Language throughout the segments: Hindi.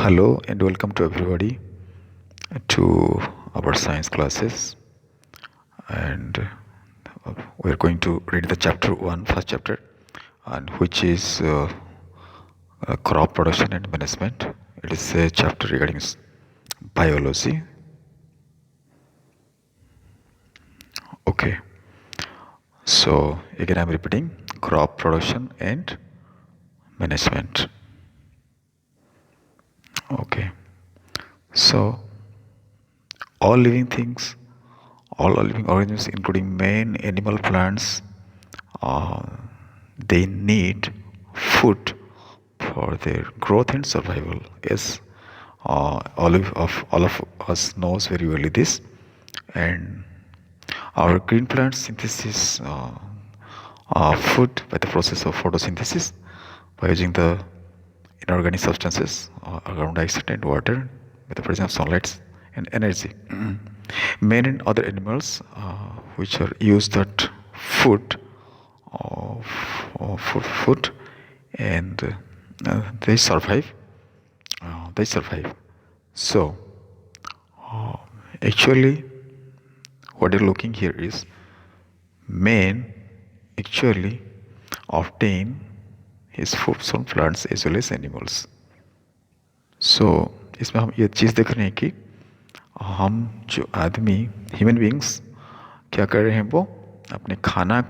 Hello and welcome to everybody to our science classes, and we're going to read the chapter 1, first chapter, and which is crop production and management. It is a chapter regarding biology. Okay, so again I'm repeating crop production and management. Okay, so all living things, all living organisms, including man, animal, plants, uh, they need food for their growth and survival. Yes, all of us knows very well this, and our green plant synthesis food by the process of photosynthesis by using the inorganic substances carbon dioxide and water with the presence of sunlight and energy. Men and other animals which are used that food food and they survive. They survive. So uh, actually, what you're looking here is man actually obtain his food from plants as well as animals. सो इसमें हम ये चीज़ देख रहे हैं कि हम जो आदमी ह्यूमन बींग्स क्या कर रहे हैं, वो अपने खाना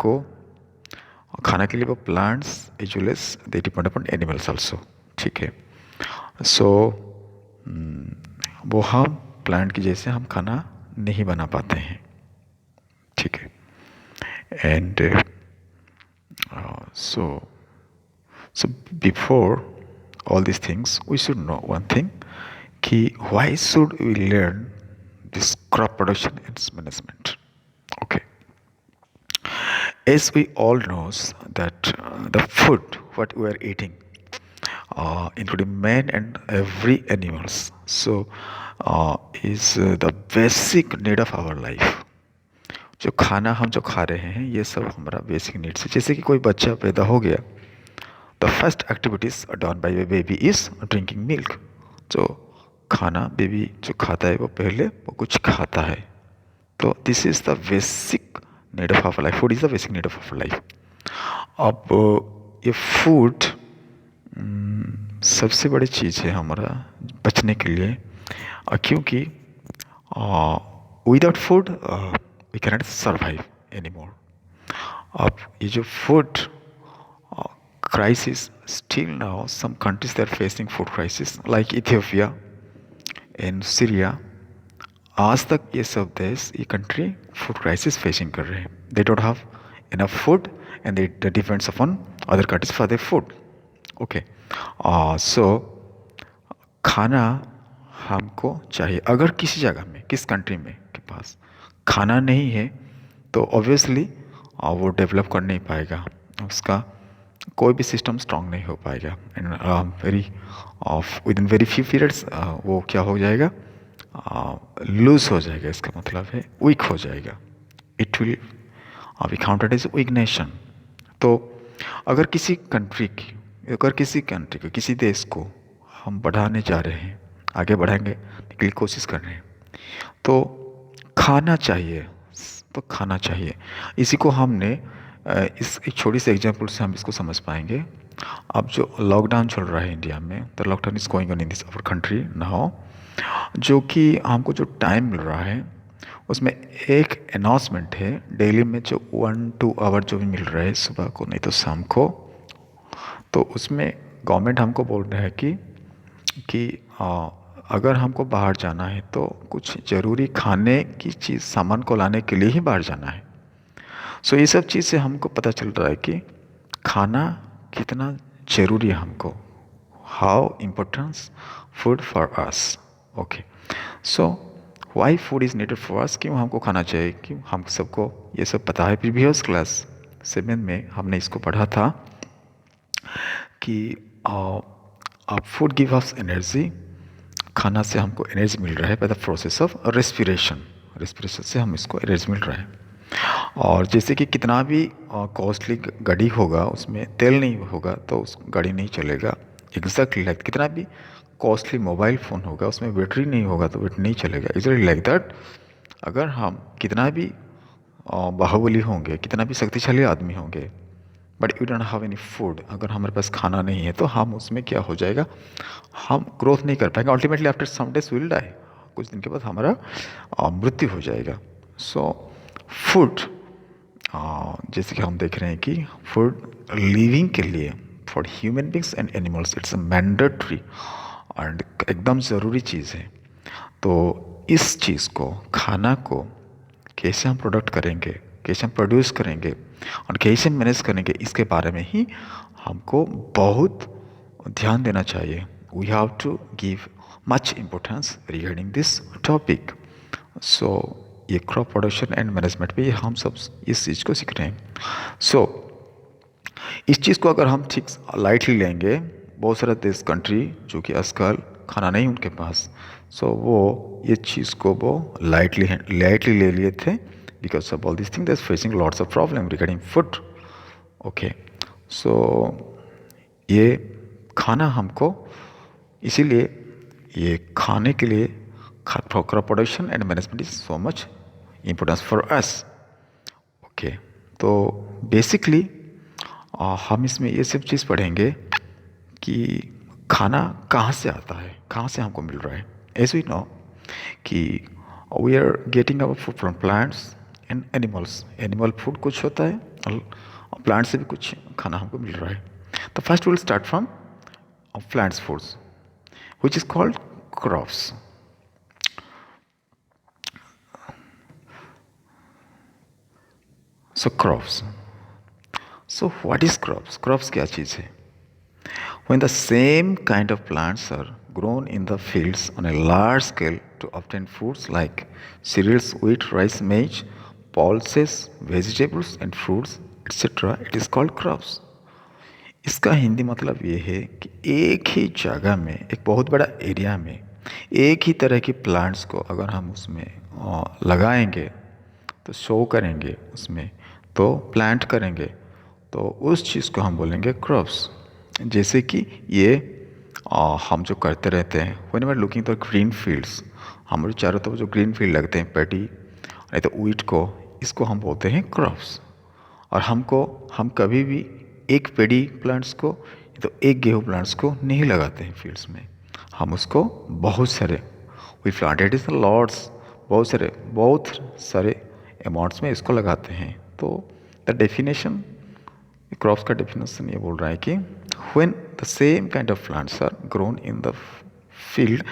के लिए वो plants as well as they depend upon animals also. ठीक है. सो वो हम प्लांट की जैसे हम खाना नहीं बना पाते हैं. ठीक है. And so before all these things we should know one thing, कि why should we learn this crop production and management. Okay, as we all knows that the food what we are eating including man and every animals, so is the basic need of our life. जो खाना हम जो खा रहे हैं ये सब हमारा बेसिक नीड्स है. जैसे कि कोई बच्चा पैदा हो गया, the first activities done by baby is drinking milk. जो खाना बेबी जो खाता है वो पहले वो कुछ खाता है. तो this is the basic need of our life. Food is the basic need of our life. अब ये फूड सबसे बड़ी चीज़ है हमारा बचने के लिए, क्योंकि without food we cannot survive any more. अब ये जो food crisis, still now some countries they are facing food crisis like Ethiopia and Syria. आज तक ये सब देश ये कंट्री फूड क्राइसिस फेसिंग कर रहे हैं. They don't have enough food and they depends upon other countries for their food. Okay, so खाना हमको चाहिए. अगर किसी जगह में किस कंट्री में के पास खाना नहीं है तो ऑब्वियसली वो डेवलप कर नहीं पाएगा, उसका कोई भी सिस्टम स्ट्रांग नहीं हो पाएगा. And very with in very few periods वो क्या हो जाएगा, लूज हो जाएगा. इसका मतलब है वीक हो जाएगा. It will be counted as weak nation. तो अगर किसी कंट्री को किसी देश को हम बढ़ाने जा रहे हैं, आगे बढ़ाएंगे के लिए कोशिश कर रहे हैं, तो खाना चाहिए. तो खाना चाहिए. इसी को हमने इस एक छोटी सी एग्जांपल से हम इसको समझ पाएंगे. अब जो लॉकडाउन चल रहा है इंडिया में, the lockdown is going on in this our country now, जो कि हमको जो टाइम मिल रहा है उसमें एक अनाउंसमेंट है डेली में जो 1-2 आवर जो भी मिल रहा है सुबह को नहीं तो शाम को. तो उसमें गवर्नमेंट हमको बोल रहा है कि अगर हमको बाहर जाना है तो कुछ ज़रूरी खाने की चीज़ सामान को लाने के लिए ही बाहर जाना है. सो ये सब चीज़ से हमको पता चल रहा है कि खाना कितना ज़रूरी है हमको. How importance food for us. Okay, so why food is needed for us. क्यों हमको खाना चाहिए, क्यों हम सबको ये सब पता है. प्रीवियस क्लास 7 में हमने इसको पढ़ा था कि फूड गिव अस एनर्जी. खाना से हमको एनर्जी मिल रहा है by the process of respiration. Respiration से हम इसको एनर्जी मिल रहा है. और जैसे कि कितना भी कॉस्टली गाड़ी होगा उसमें तेल नहीं होगा तो उस गाड़ी नहीं चलेगा. एग्जैक्टली लाइक कितना भी कॉस्टली मोबाइल फ़ोन होगा, उसमें बैटरी नहीं होगा तो बैटरी नहीं चलेगा। इज़ लाइक दैट, अगर हम कितना भी बाहुबली होंगे, कितना भी शक्तिशाली आदमी होंगे, but you don't have any food, अगर हमारे पास खाना नहीं है तो हम उसमें क्या हो जाएगा, हम ग्रोथ नहीं कर पाएंगे। Ultimately after some days will die, कुछ दिन के बाद हमारा मृत्यु हो जाएगा। सो फूड, जैसे कि हम देख रहे हैं कि फूड लिविंग के लिए, for human beings and animals, it's a mandatory and एकदम ज़रूरी चीज़ है। तो इस चीज़ को, खाना को कैसे हम प्रोडक्ट करेंगे, कैसे हम प्रोड्यूस करेंगे और कैसे मैनेज करेंगे, इसके बारे में ही हमको बहुत ध्यान देना चाहिए। We have to give much importance regarding this topic. So ये क्रॉप प्रोडक्शन एंड मैनेजमेंट पे हम सब इस चीज़ को सीख रहे हैं। सो इस चीज़ को अगर हम ठीक लाइटली लेंगे, बहुत सारे देश कंट्री जो कि आजकल खाना नहीं उनके पास, सो वो ये चीज़ को वो लाइटली ले लिए थे, because of all this thing they are facing lots of problem regarding food. Okay, so ये खाना हमको, इसीलिए ये खाने के लिए crop production and management is so much importance for us. Okay, तो बेसिकली हम इसमें ये सब चीज़ पढ़ेंगे कि खाना कहाँ से आता है, कहाँ से हमको मिल रहा है। एज वी नो कि we are getting our food from plants and animals. Animal food कुछ होता है और प्लांट से भी कुछ खाना हमको मिल रहा है। तो first will start from plants foods which is called crops. So crops. So what is crops? Crops क्या चीज़ है? When the same kind of plants are grown in the fields on a large scale to obtain foods like cereals, wheat, rice, maize, pulses, vegetables and fruits, etc., it is called crops. इसका हिंदी मतलब ये है कि एक ही जगह में, एक बहुत बड़ा एरिया में एक ही तरह की प्लांट्स को अगर हम उसमें लगाएंगे, तो शो करेंगे उसमें, तो प्लांट करेंगे, तो उस चीज़ को हम बोलेंगे क्रॉप्स। जैसे कि ये हम जो करते रहते हैं, when we are looking the green fields, हमारे चारों तरफ जो ग्रीन फील्ड लगते हैं, पैडी नहीं तो वीट को, इसको हम बोलते हैं क्रॉप्स। और हम कभी भी एक पेडी प्लांट्स को तो एक गेहूँ प्लांट्स को नहीं लगाते हैं फील्ड्स में, हम उसको बहुत सारे, वी प्लांटेड इज लॉट्स, बहुत सारे अमाउंट्स में इसको लगाते हैं। तो द डेफिनेशन, क्रॉप्स का डेफिनेशन ये बोल रहा है कि when the same kind of plants are grown in the field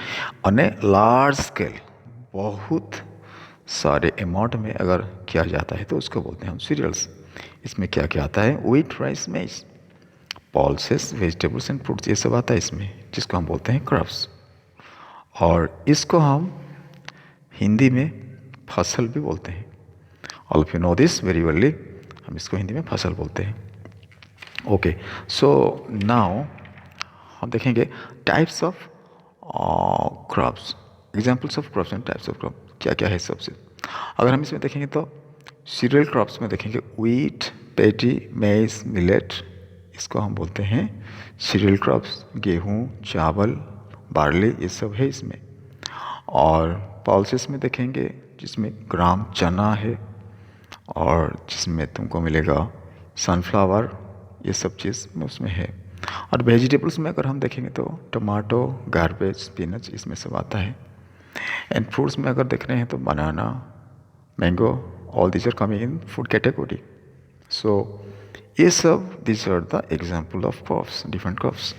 on a large scale, बहुत सारे अमाउंट में अगर किया जाता है तो उसको बोलते हैं हम सीरियल्स। इसमें क्या क्या आता है, व्हीट, राइस, मेज, पल्सेस, वेजिटेबल्स एंड फ्रूट्स, ये सब आता है इसमें, जिसको हम बोलते हैं क्रॉप्स। और इसको हम हिंदी में फसल भी बोलते हैं। All of you know this very well, हम इसको हिंदी में फसल बोलते हैं। ओके, सो नाउ हम देखेंगे types of crops, examples of crops and types of crop क्या क्या है सबसे। अगर हम इसमें देखेंगे तो सीरियल क्रॉप्स में देखेंगे व्हीट, पैडी, मेज, मिलेट, इसको हम बोलते हैं सीरियल क्रॉप्स। गेहूँ, चावल, बार्ली, ये सब है इसमें। और पल्सेस में देखेंगे जिसमें ग्राम, चना है, और जिसमें तुमको मिलेगा सनफ्लावर, ये सब चीज़ में उसमें है। और वेजिटेबल्स में अगर हम देखेंगे तो टमाटो, गार्बेज, स्पिनच, इसमें सब आता है। एंड फ्रूट्स में अगर देख रहे हैं तो banana, mango, all these are coming in food category. So ये सब, these are the example of crops, different crops.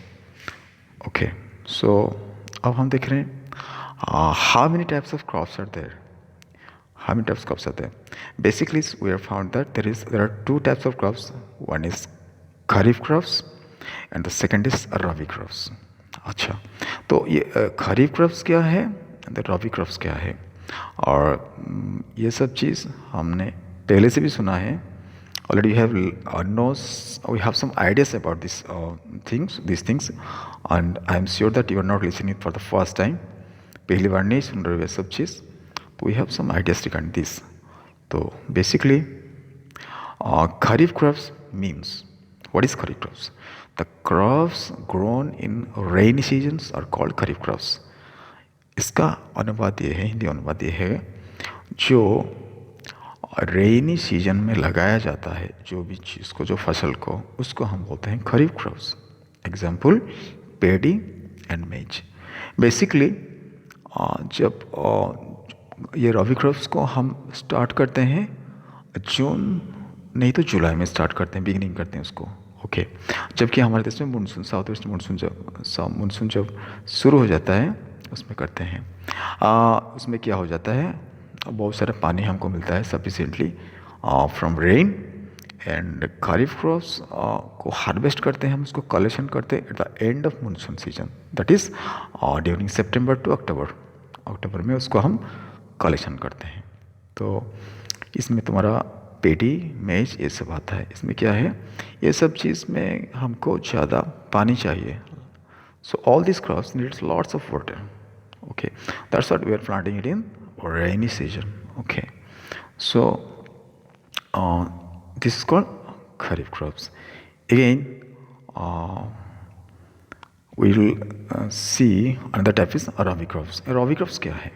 Okay, so अब हम देख रहे हैं how many types of crops are there. How many types of crops are there? Basically, we have found that there are two types of crops. One is kharif crops and the second is rabi crops. अच्छा, तो ये खरीफ क्रॉप्स क्या है एंड रबी क्रॉप्स क्या है, और ये सब चीज़ हमने पहले से भी सुना है। Already we have some ideas about these things and I am sure that you are not listening for the first time, पहली बार नहीं सुन रहे हो ये सब चीज़, तो we have some ideas regarding this. तो basically kharif crops means, what is kharif crops? The crops grown in rainy seasons are called kharif crops. इसका अनुवाद ये है, हिंदी अनुवाद ये है, जो रेनी सीजन में लगाया जाता है जो भी चीज़ को, जो फसल को, उसको हम बोलते हैं kharif crops. Example paddy and maize. Basically जब ये रबी क्रॉप्स को हम स्टार्ट करते हैं जून नहीं तो जुलाई में स्टार्ट करते हैं, बिगिनिंग करते हैं उसको। ओके, जबकि हमारे देश में मानसून, साउथ वेस्ट मानसून जब शुरू हो जाता है उसमें करते हैं। उसमें क्या हो जाता है, बहुत सारा पानी हमको मिलता है sufficiently from rain, and kharif crops को हार्वेस्ट करते हैं हम, उसको कलेक्शन करते हैं at the end of monsoon season, that is during September to October. अक्टूबर में उसको हम कलेक्शन करते हैं। तो इसमें तुम्हारा पेडी मेज ये सब आता है। इसमें क्या है, ये सब चीज़ में हमको ज़्यादा पानी चाहिए। So all this crops needs lots of water. Okay, that's what we are planting it in rainy season. Okay, so this is called kharif crops. Again, we will see another type is rabi crops. Rabi crops क्या है?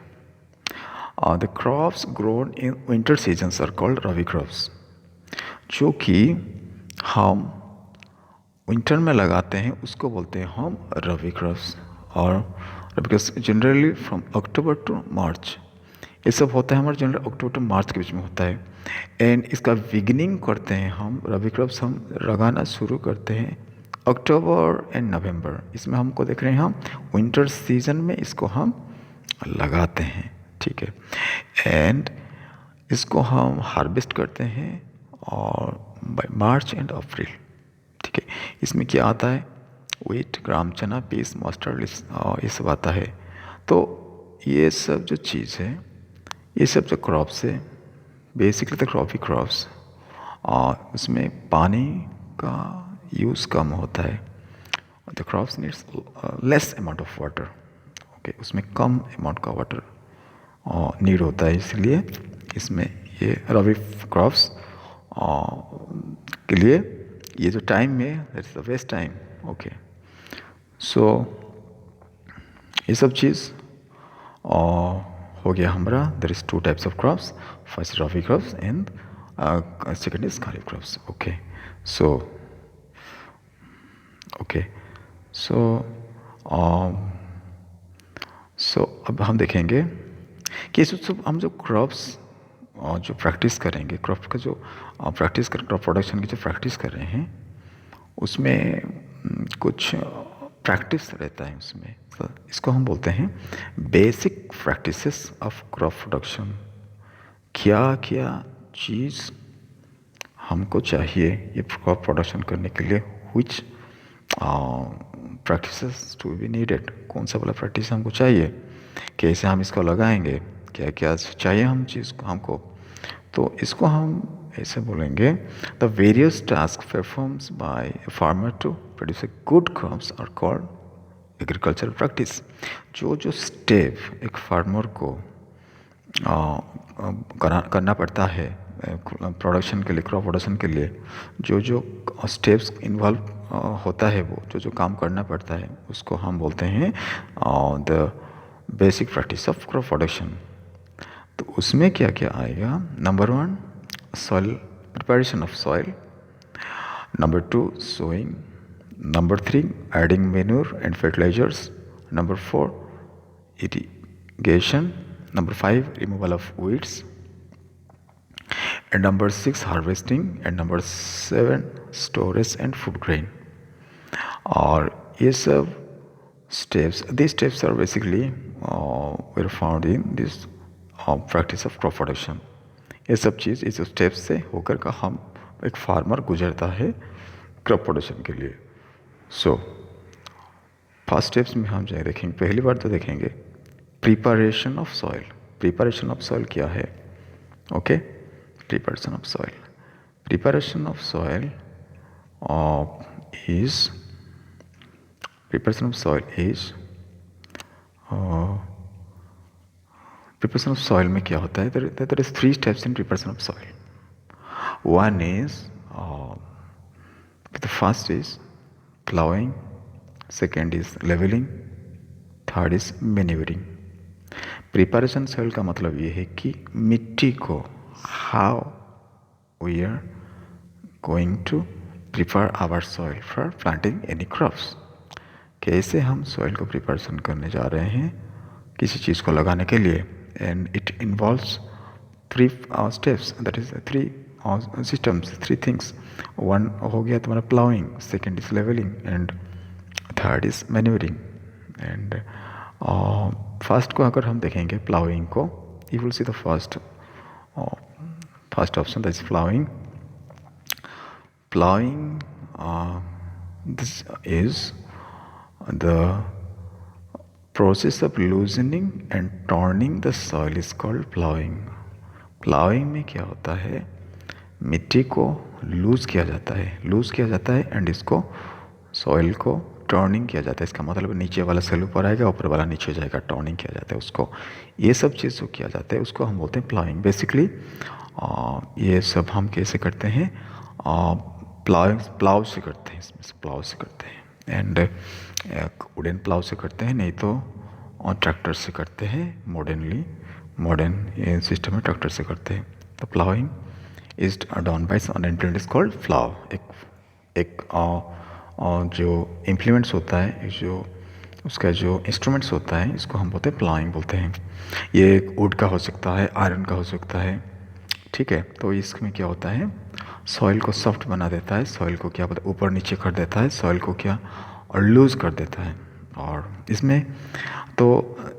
The crops grown in winter seasons are called rabi crops, जो कि हम विंटर में लगाते हैं उसको बोलते हैं हम रबी क्रॉप्स। और rabi crops generally from October to March, ये सब होता है हमारे जनरल अक्टूबर टू मार्च के बीच में होता है। एंड इसका बिगिनिंग करते हैं हम, रबी क्रॉप्स हम लगाना शुरू करते हैं अक्टूबर एंड नवंबर। इसमें हमको देख रहे हैं हम विंटर सीजन में इसको हम लगाते हैं, ठीक है। एंड इसको हम हार्वेस्ट करते हैं और बाय मार्च एंड अप्रैल, ठीक है। इसमें क्या आता है, व्हीट, ग्राम चना, पीस, मस्टर्ड, ये सब आता है। तो ये सब जो चीज़ है, ये सब जो क्रॉप्स है, बेसिकली द क्रॉपी क्रॉप्स, उसमें पानी का यूज़ कम होता है। The crops needs less amount of water. Okay, उसमें कम अमाउंट का वाटर नीड होता है, इसलिए इसमें ये रबी क्रॉप्स के लिए ये जो टाइम है that is the best time. Okay, so ये सब चीज़ हो गया हमारा। There is two types of crops, first rabi crops and second is kharif crops. Okay, so अब हम देखेंगे कि इस सब हम जो क्रॉप्स जो प्रैक्टिस करेंगे, क्रॉप का जो प्रैक्टिस कर, क्रॉप प्रोडक्शन की जो प्रैक्टिस कर रहे हैं, उसमें कुछ प्रैक्टिस रहता है उसमें। तो इसको हम बोलते हैं basic practices of crop production. क्या क्या चीज़ हमको चाहिए ये क्रॉप प्रोडक्शन करने के लिए, विच प्रैक्टिसेस टू बी नीडेड, कौन सा वाला प्रैक्टिस हमको चाहिए, कैसे हम इसको लगाएंगे, क्या क्या चाहिए हम चीज़ को हमको। तो इसको हम ऐसे बोलेंगे, the various task performs by a farmer to produce a good crops are called agriculture practice. जो जो स्टेप एक फार्मर को करना पड़ता है प्रोडक्शन के लिए, क्रॉप प्रोडक्शन के लिए, जो जो स्टेप्स इन्वॉल्व होता है, वो जो जो काम करना पड़ता है, उसको हम बोलते हैं the basic practice of crop production. तो उसमें क्या क्या आएगा, number 1 soil preparation of soil, number 2 sowing, number 3 adding manure and fertilisers, number 4 irrigation, number 5 removal of weeds, and number 6 harvesting, and number 7 storage and food grain। और ये सब steps, these steps are basically were found in this practice of crop production। ये सब चीज़ इस स्टेप्स से होकर का हम एक फार्मर गुजरता है क्रॉप प्रोडक्शन के लिए। सो फर्स्ट स्टेप्स में हम जो देखेंगे, पहली बार तो देखेंगे preparation of soil. Preparation of soil क्या है, okay, preparation of soil, preparation of soil is preparation of soil is preparation of soil में क्या होता है, there is 3 steps in preparation of soil। One is the first is ploughing, second is levelling, third is manuring. Preparation soil का मतलब ये है कि मिट्टी को how we are going to prepare our soil for planting any crops. कैसे हम सॉइल को प्रिपरेशन करने जा रहे हैं किसी चीज़ को लगाने के लिए। And it involves three steps, that is three systems, three things. One हो गया तुम्हारा ploughing, second is levelling and third is manuring. And first को अगर हम देखेंगे प्लाउइंग को, you will see the first option, that is ploughing. Plowing, this is the process of loosening and turning the soil is called plowing. Plowing में क्या होता है, मिट्टी को लूज़ किया जाता है एंड इसको सॉइल को टर्निंग किया जाता है। इसका मतलब नीचे वाला सेल ऊपर आएगा, ऊपर वाला नीचे जाएगा, टर्निंग किया जाता है उसको। ये सब चीज़ जो किया जाता है उसको हम बोलते हैं प्लाउइंग। बेसिकली ये सब हम कैसे करते हैं, प्लाउ से करते हैं, इसमें से प्लाउ से करते हैं। एंड वुडन प्लाउ से करते हैं, नहीं तो ट्रैक्टर से करते हैं। मॉडर्न ये सिस्टम है, ट्रैक्टर से करते हैं। तो ploughing is done by and is called plough. एक जो इम्प्लीमेंट्स होता है, जो उसका जो इंस्ट्रूमेंट्स होता है, इसको हम बोलते हैं प्लाउइंग बोलते हैं। ये वुड का हो सकता है, आयरन का हो सकता है, ठीक है। तो इसमें क्या होता है, सॉइल को सॉफ्ट बना देता है, सॉइल को क्या बोलते हैं ऊपर नीचे कर देता है, सॉइल को क्या और लूज़ कर देता है। और इसमें तो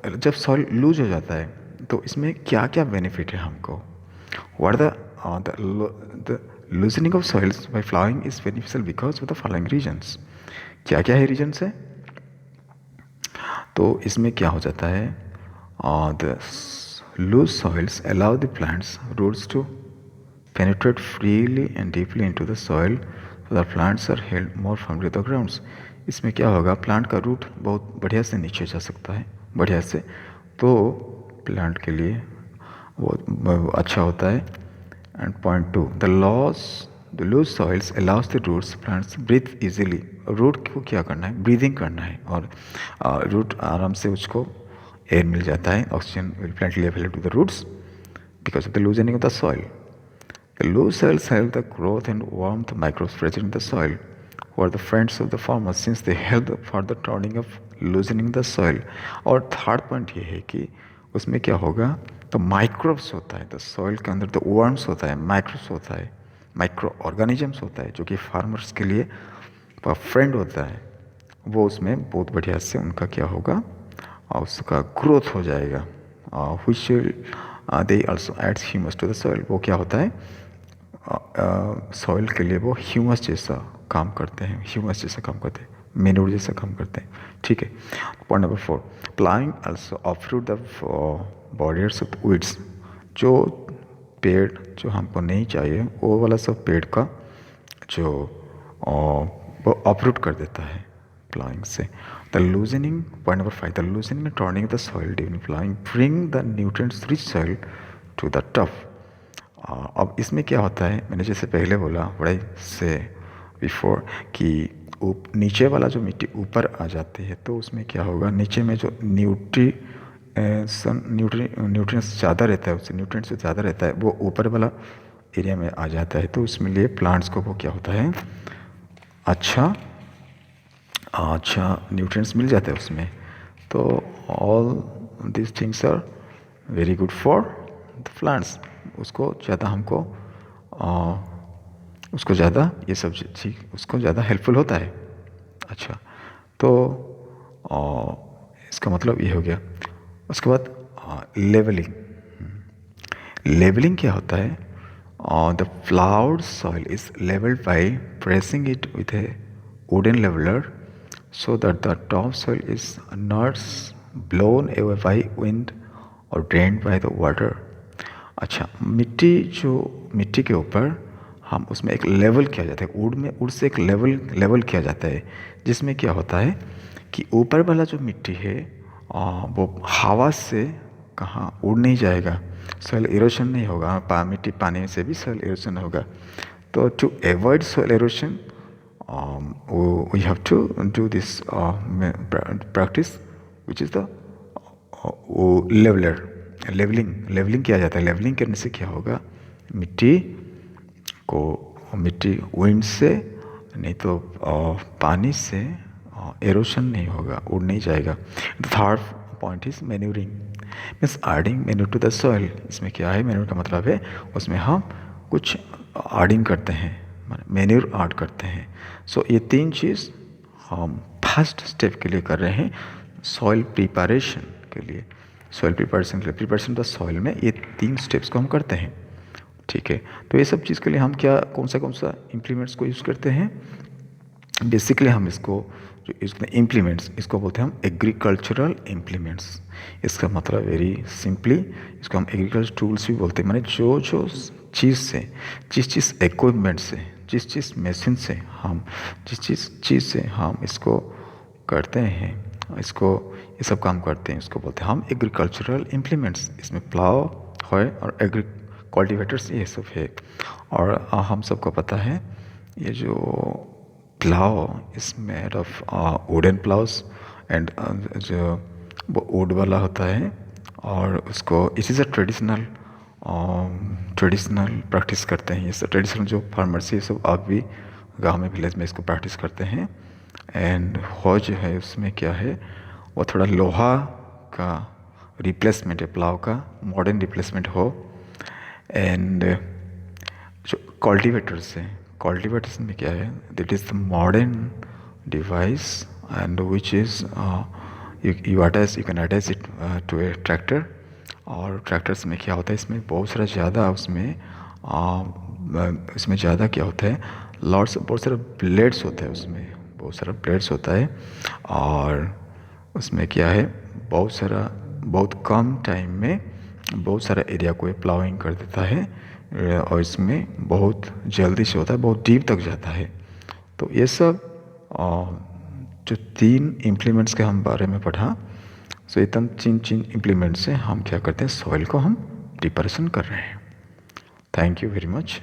जब सॉइल लूज हो जाता है तो इसमें क्या क्या बेनिफिट है हमको। What the loosening of soils by ploughing is beneficial because of the following reasons. क्या क्या है रीजन्स है, तो इसमें क्या हो जाता है, the loose soils allow the plants roots to penetrate freely and deeply into the soil so the plants are held more firmly to the grounds। इसमें क्या होगा, प्लांट का रूट बहुत बढ़िया से नीचे जा सकता है, बढ़िया से, तो प्लांट के लिए बहुत अच्छा होता है। And point 2, the loose soils allows the roots plants breathe easily. Root को क्या करना है, ब्रीदिंग करना है, और रूट आराम से उसको एयर मिल जाता है, oxygen will plenty available to the roots because of the loosening of the soil. The loose soils help the growth and warmth microbes present in the soil, who are the friends of the farmer since they help for the turning of loosening the soil। और थर्ड पॉइंट ये है कि उसमें क्या होगा, तो माइक्रोब्स होता है, तो सॉइल के अंदर तो वर्म्स होता है, माइक्रोब्स होता है, माइक्रो ऑर्गेनिजम्स होता है, जो कि फार्मर्स के लिए फ्रेंड होता है। वो उसमें बहुत बढ़िया से उनका क्या होगा, और उसका ग्रोथ हो जाएगा। which they also adds humus to the soil. वो क्या होता है, सॉइल के लिए वो ह्यूमस जैसा काम करते हैं, मेन्योर जैसा काम करते हैं, ठीक है। Point number 4, ploughing also uproots the borders of weeds. जो पेड़ जो हमको नहीं चाहिए वो वाला सब पेड़ का जो वो अपरूट कर देता है प्लाइंग से। The loosening, point number 5, the loosening and turning the soil during ploughing bring the nutrients rich soil to the top. अब इसमें क्या होता है, मैंने जैसे पहले बोला बड़े से बिफोर कि नीचे वाला जो मिट्टी ऊपर आ जाती है तो उसमें क्या होगा, नीचे में जो न्यूट्रिएंट्स ज़्यादा रहता है, उससे न्यूट्रिएंट्स ज़्यादा रहता है, वो ऊपर वाला एरिया में आ जाता है। तो उसमें लिए प्लांट्स को वो क्या होता है, अच्छा न्यूट्रिएंट्स मिल जाते हैं उसमें। तो all this things are very good for the plants. उसको ज़्यादा हमको उसको ज़्यादा ये सब चीज़ उसको ज़्यादा हेल्पफुल होता है। अच्छा, तो इसका मतलब ये हो गया। उसके बाद लेवलिंग क्या होता है, the ploughed soil is levelled by pressing it with a wooden leveller so that the topsoil is not blown away by wind or drained by the water। अच्छा, मिट्टी के ऊपर हम उसमें एक लेवल किया जाता है, उड़ से एक लेवल किया जाता है, जिसमें क्या होता है कि ऊपर वाला जो मिट्टी है वो हवा से कहाँ उड़ नहीं जाएगा, सॉइल इरोशन नहीं होगा, मिट्टी पानी से भी सॉइल इरोशन होगा। तो to avoid soil erosion we have to do this practice, which is the leveller levelling किया जाता है। लेवलिंग करने से क्या होगा, मिट्टी विंड से नहीं तो पानी से एरोशन नहीं होगा, उड़ नहीं जाएगा। The third point is manuring, means adding manure to the soil. इसमें क्या है, मैन्यूर का मतलब है उसमें हम कुछ एडिंग करते हैं, मैन्यूर ऐड करते हैं। सो ये तीन चीज़ हम फर्स्ट स्टेप के लिए कर रहे हैं, सॉइल प्रिपरेशन के लिए। सॉइल प्रिपरेशन के लिए, प्रिपरेशन द सॉइल में ये तीन स्टेप्स को हम करते हैं, ठीक है। तो ये सब चीज़ के लिए हम क्या कौन सा इम्प्लीमेंट्स को यूज़ करते हैं। बेसिकली हम इसको जो इसमें इम्प्लीमेंट्स, इसको बोलते हैं हम एग्रीकल्चरल इम्प्लीमेंट्स। इसका मतलब वेरी सिंपली इसको हम एग्रीकल्चर टूल्स भी बोलते हैं। माने जो चीज़ से, जिस इक्विपमेंट से, जिस मशीन से हम, चीज़ से हम इसको करते हैं, इसको ये सब काम करते हैं, इसको बोलते हैं हम एग्रीकल्चरल इम्प्लीमेंट्स। इसमें प्लाव है और कल्टीवेटर्स ये सब है। और हम सबको पता है ये जो plough is made of wooden ploughs and जो वो वुड वाला होता है, और उसको it is a traditional practice करते हैं। ये सब ट्रेडिशनल जो फार्मर्स ये सब अब भी गांव में, विलेज में इसको प्रैक्टिस करते हैं। एंड हो जो है उसमें क्या है, वो थोड़ा लोहा का रिप्लेसमेंट है, प्लाव का मॉडर्न रिप्लेसमेंट हो। एंड जो कल्टीवेटर्स हैं, कल्टीवेटर्स में क्या है, that is the modern device and which is you can attach it to a tractor. और ट्रैक्टर्स में क्या होता है, इसमें बहुत सारा ज़्यादा इसमें ज़्यादा क्या होता है, बहुत सारा ब्लेड्स होता है, उसमें बहुत सारा ब्लेड्स होता है। और उसमें क्या है, बहुत कम टाइम में बहुत सारा एरिया को ये प्लाउइंग कर देता है। और इसमें बहुत जल्दी से होता है, बहुत डीप तक जाता है। तो ये सब जो तीन इम्प्लीमेंट्स के हम बारे में पढ़ा, सो ये तीन इम्प्लीमेंट से हम क्या करते हैं, सॉइल को हम प्रिपरेशन कर रहे हैं। Thank you very much.